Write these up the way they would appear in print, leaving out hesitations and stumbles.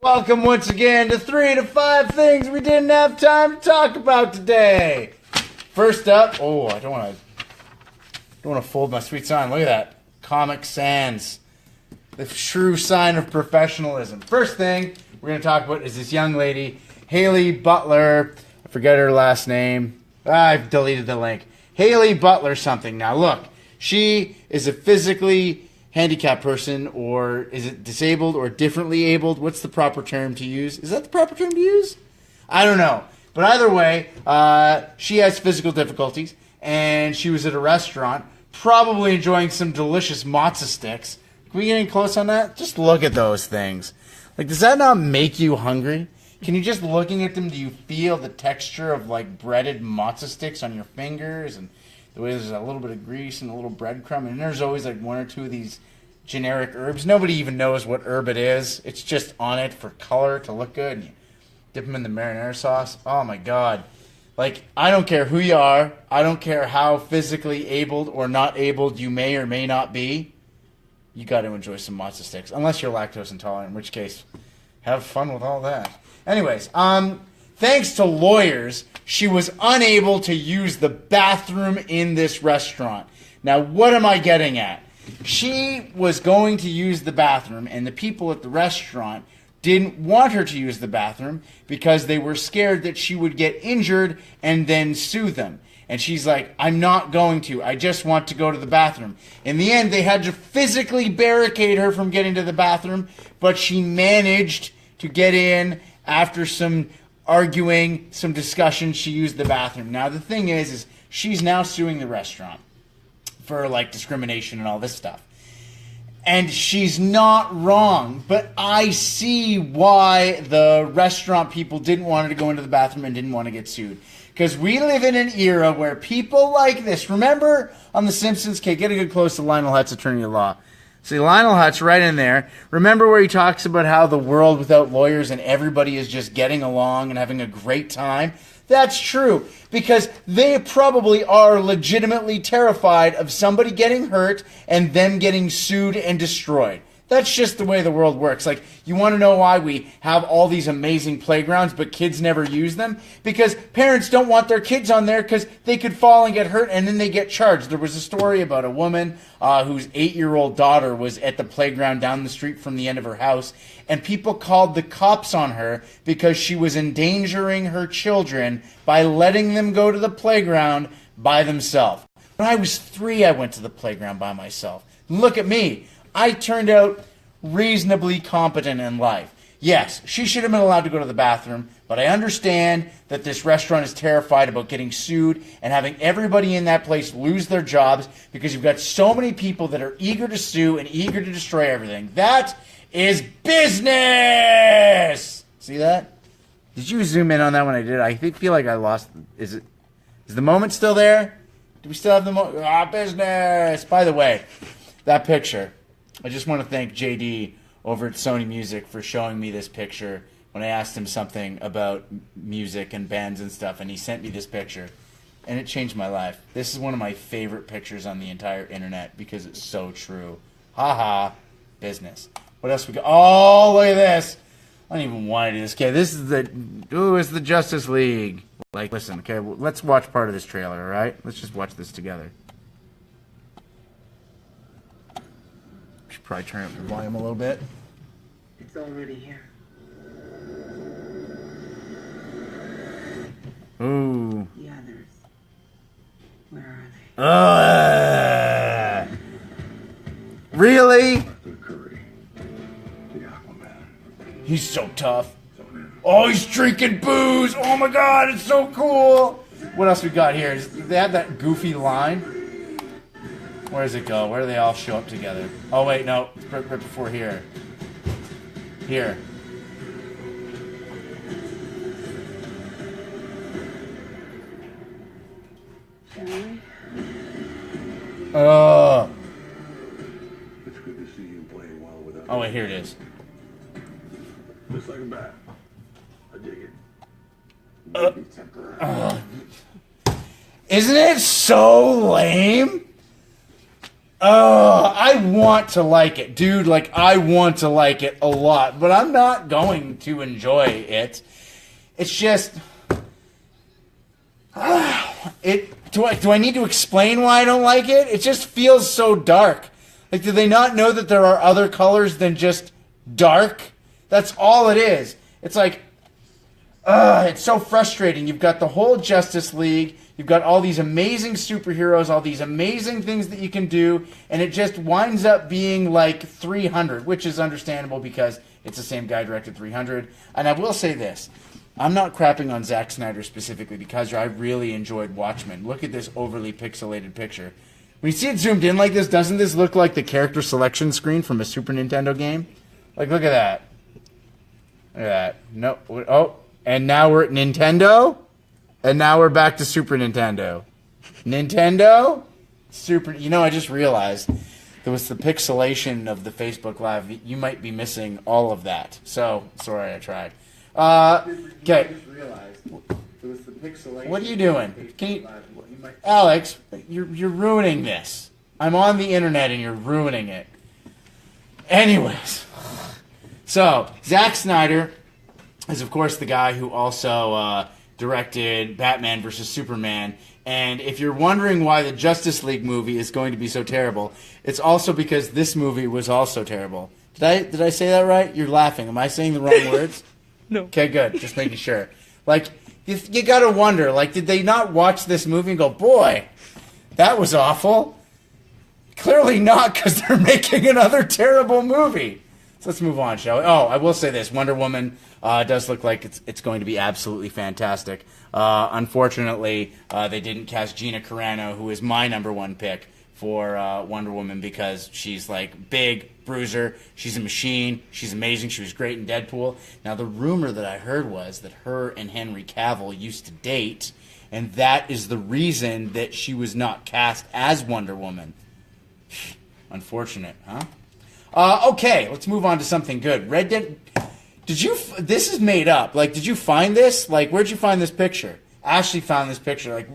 Welcome once again to 3 to 5 things we didn't have time to talk about today. First up, I don't want to fold my sweet sign. Look at that, Comic Sans, the true sign of professionalism. First thing we're going to talk about is this young lady, Haley Butler. I forget her last name. I've deleted the link. Haley Butler something. Now look, she is a physically handicapped person, or is it disabled or differently abled? What's the proper term to use? Is that the proper term to use? I don't know. But either way, she has physical difficulties, and she was at a restaurant, probably enjoying some delicious matzo sticks. Can we get in close on that? Just look at those things. Like, does that not make you hungry? Can you just looking at them, do you feel the texture of like breaded matzo sticks on your fingers, and the way there's a little bit of grease and a little breadcrumb, and there's always like one or two of these generic herbs. Nobody even knows what herb it is. It's just on it for color to look good. And you dip them in the marinara sauce. Oh my God. Like, I don't care who you are. I don't care how physically abled or not abled you may or may not be. You got to enjoy some matzo sticks. Unless you're lactose intolerant, in which case, have fun with all that. Anyways, thanks to lawyers, she was unable to use the bathroom in this restaurant. Now, what am I getting at? She was going to use the bathroom, and the people at the restaurant didn't want her to use the bathroom because they were scared that she would get injured and then sue them. And she's like, I'm not going to. I just want to go to the bathroom. In the end, they had to physically barricade her from getting to the bathroom, but she managed to get in after some arguing, some discussion. She used the bathroom. Now, the thing is she's now suing the restaurant for like discrimination and all this stuff. And she's not wrong, but I see why the restaurant people didn't want her to go into the bathroom and didn't want to get sued. Because we live in an era where people like this, remember on The Simpsons, okay, get a good close to Lionel Hutz, attorney at law. See, Lionel Hutz right in there. Remember where he talks about how the world without lawyers and everybody is just getting along and having a great time? That's true, because they probably are legitimately terrified of somebody getting hurt and them getting sued and destroyed. That's just the way the world works. Like, you want to know why we have all these amazing playgrounds, but kids never use them? Because parents don't want their kids on there because they could fall and get hurt and then they get charged. There was a story about a woman whose 8-year-old daughter was at the playground down the street from the end of her house, and people called the cops on her because she was endangering her children by letting them go to the playground by themselves. When I was 3, I went to the playground by myself. Look at me. I turned out reasonably competent in life. Yes, she should have been allowed to go to the bathroom, but I understand that this restaurant is terrified about getting sued and having everybody in that place lose their jobs because you've got so many people that are eager to sue and eager to destroy everything. That is business! See that? Did you zoom in on that when I did? I feel like I lost... Is the moment still there? Do we still have the moment? Business! By the way, that picture... I just want to thank JD over at Sony Music for showing me this picture when I asked him something about music and bands and stuff, and he sent me this picture, and it changed my life. This is one of my favorite pictures on the entire internet because it's so true. Ha business. What else we got? Oh, look at this. I don't even want to do this. Okay, this is it's the Justice League. Like, listen, okay, let's watch part of this trailer, all right? Let's just watch this together. Probably turn up the volume a little bit. It's already here. Ooh. The others. Where are they? Really? He's so tough. Oh, he's drinking booze. Oh my God, it's so cool. What else we got here? They have that goofy line. Where does it go? Where do they all show up together? Oh, wait, no. It's right before here. Here. Charlie? Oh. It's good to see you playing well without... Oh, wait, here it is. Just like a bat. I dig it. Maybe temporary. Isn't it so lame? Oh, I want to like it, dude. Like, I want to like it a lot, but I'm not going to enjoy it. It's just, do I need to explain why I don't like it? It just feels so dark. Like, do they not know that there are other colors than just dark? That's all it is. It's like, it's so frustrating. You've got the whole Justice League. You've got all these amazing superheroes, all these amazing things that you can do, and it just winds up being like 300, which is understandable because it's the same guy directed 300. And I will say this. I'm not crapping on Zack Snyder specifically because I really enjoyed Watchmen. Look at this overly pixelated picture. When you see it zoomed in like this, doesn't this look like the character selection screen from a Super Nintendo game? Like, look at that. Look at that. No. Oh, and now we're at Nintendo. And now we're back to Super Nintendo. Nintendo? Super. You know, I just realized there was the pixelation of the Facebook Live. You might be missing all of that. So, sorry, I tried. Okay. What are you doing? Can you, Alex, you're ruining this. I'm on the internet and you're ruining it. Anyways. So, Zack Snyder is, of course, the guy who also directed Batman vs. Superman. And if you're wondering why the Justice League movie is going to be so terrible, it's also because this movie was also terrible. Did I say that right? You're laughing. Am I saying the wrong words? No. Okay, good. Just making sure. Like, you gotta wonder, like, did they not watch this movie and go, boy, that was awful? Clearly not, because they're making another terrible movie. So let's move on, shall we? Oh, I will say this. Wonder Woman does look like it's going to be absolutely fantastic. Unfortunately, they didn't cast Gina Carano, who is my number one pick for Wonder Woman, because she's like big, bruiser, she's a machine, she's amazing, she was great in Deadpool. Now, the rumor that I heard was that her and Henry Cavill used to date, and that is the reason that she was not cast as Wonder Woman. Unfortunate, huh? Okay, let's move on to something good. Red Dead. This is made up. Like, did you find this? Like, where'd you find this picture? Ashley found this picture. Like,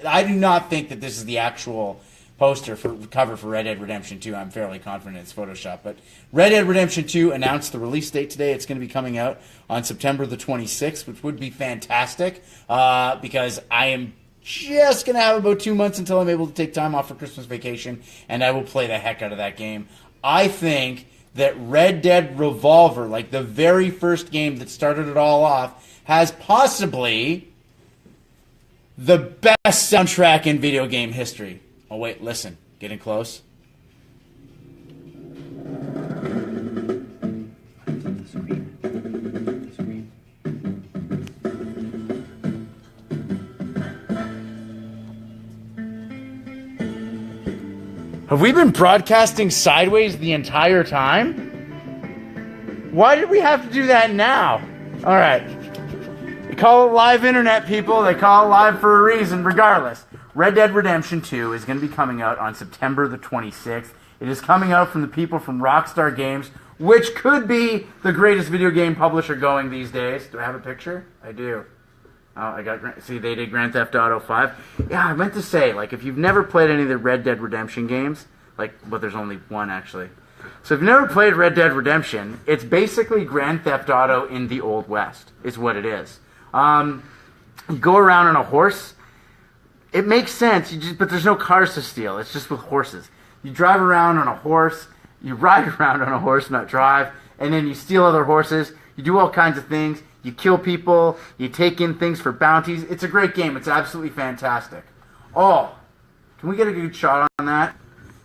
I do not think that this is the actual poster for cover for Red Dead Redemption 2. I'm fairly confident it's Photoshop. But Red Dead Redemption 2 announced the release date today. It's going to be coming out on September the 26th, which would be fantastic because I am just going to have about 2 months until I'm able to take time off for Christmas vacation, and I will play the heck out of that game. I think that Red Dead Revolver, like the very first game that started it all off, has possibly the best soundtrack in video game history. Oh, wait, listen. Getting close. Have we been broadcasting sideways the entire time? Why did we have to do that now? All right. They call it live internet, people. They call it live for a reason, regardless. Red Dead Redemption 2 is going to be coming out on September the 26th. It is coming out from the people from Rockstar Games, which could be the greatest video game publisher going these days. Do I have a picture? I do. Oh, see, they did Grand Theft Auto 5. Yeah, I meant to say, like, if you've never played any of the Red Dead Redemption games, but there's only one, actually. So if you've never played Red Dead Redemption, it's basically Grand Theft Auto in the Old West, is what it is. You go around on a horse. It makes sense, but there's no cars to steal. It's just with horses. You drive around on a horse, you ride around on a horse, not drive, and then you steal other horses. You do all kinds of things. You kill people. You take in things for bounties. It's a great game. It's absolutely fantastic. Oh, can we get a good shot on that?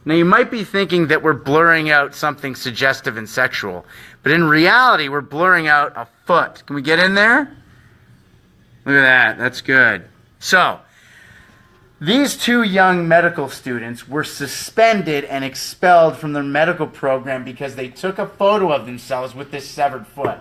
Now, you might be thinking that we're blurring out something suggestive and sexual, but in reality, we're blurring out a foot. Can we get in there? Look at that. That's good. So, these two young medical students were suspended and expelled from their medical program because they took a photo of themselves with this severed foot.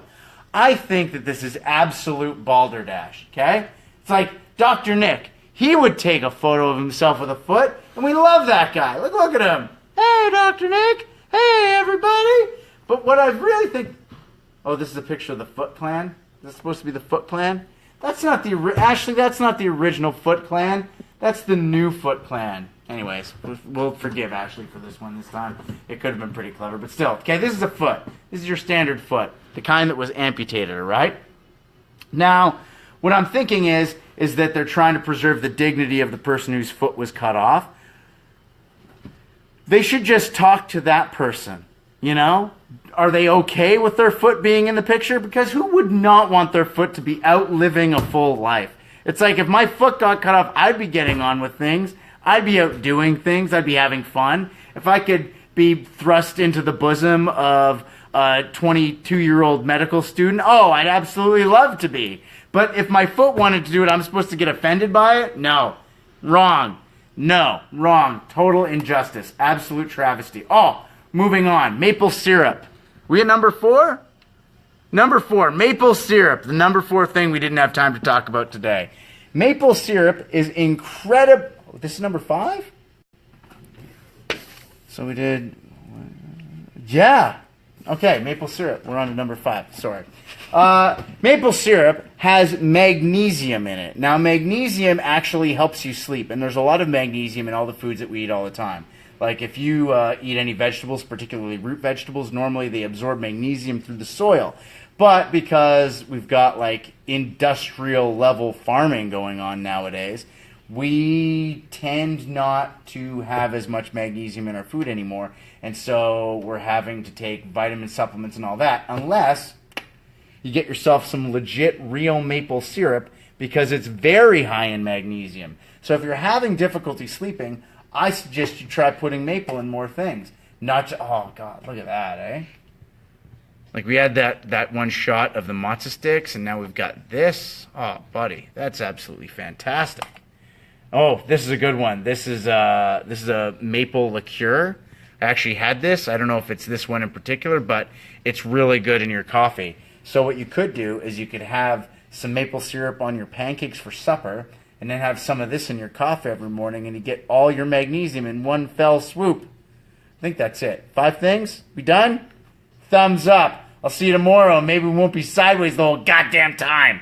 I think that this is absolute balderdash, okay? It's like Dr. Nick. He would take a photo of himself with a foot, and we love that guy. Look at him. Hey, Dr. Nick. Hey, everybody. But what I really think... Oh, this is a picture of the Foot Clan? Is this supposed to be the Foot Clan? That's not the... Ashley, that's not the original Foot Clan. That's the new foot plan. Anyways, we'll forgive Ashley for this one this time. It could have been pretty clever, but still. Okay, this is a foot. This is your standard foot, the kind that was amputated, all right? Now, what I'm thinking is that they're trying to preserve the dignity of the person whose foot was cut off. They should just talk to that person, you know? Are they okay with their foot being in the picture? Because who would not want their foot to be outliving a full life? It's like if my foot got cut off, I'd be getting on with things. I'd be out doing things. I'd be having fun. If I could be thrust into the bosom of a 22-year-old medical student, oh, I'd absolutely love to be. But if my foot wanted to do it, I'm supposed to get offended by it? No. Wrong. No. Wrong. Total injustice. Absolute travesty. Oh, moving on. Maple syrup. We at number 4? Number 4, maple syrup. The number 4 thing we didn't have time to talk about today. Maple syrup is incredible. This is number 5? So we did... Yeah. Okay, maple syrup. We're on to number 5. Sorry. Maple syrup has magnesium in it. Now, magnesium actually helps you sleep, and there's a lot of magnesium in all the foods that we eat all the time. Like if you eat any vegetables, particularly root vegetables, normally they absorb magnesium through the soil. But because we've got like industrial level farming going on nowadays, we tend not to have as much magnesium in our food anymore. And so we're having to take vitamin supplements and all that, unless you get yourself some legit real maple syrup, because it's very high in magnesium. So if you're having difficulty sleeping, I suggest you try putting maple in more things. Not just, oh God, look at that, eh? Like we had that one shot of the matzo sticks, and now we've got this. Oh, buddy, that's absolutely fantastic. Oh, this is a good one. This is a maple liqueur. I actually had this. I don't know if it's this one in particular, but it's really good in your coffee. So what you could do is you could have some maple syrup on your pancakes for supper, and then have some of this in your coffee every morning, and you get all your magnesium in one fell swoop. I think that's it. 5 things? We done? Thumbs up. I'll see you tomorrow. Maybe we won't be sideways the whole goddamn time.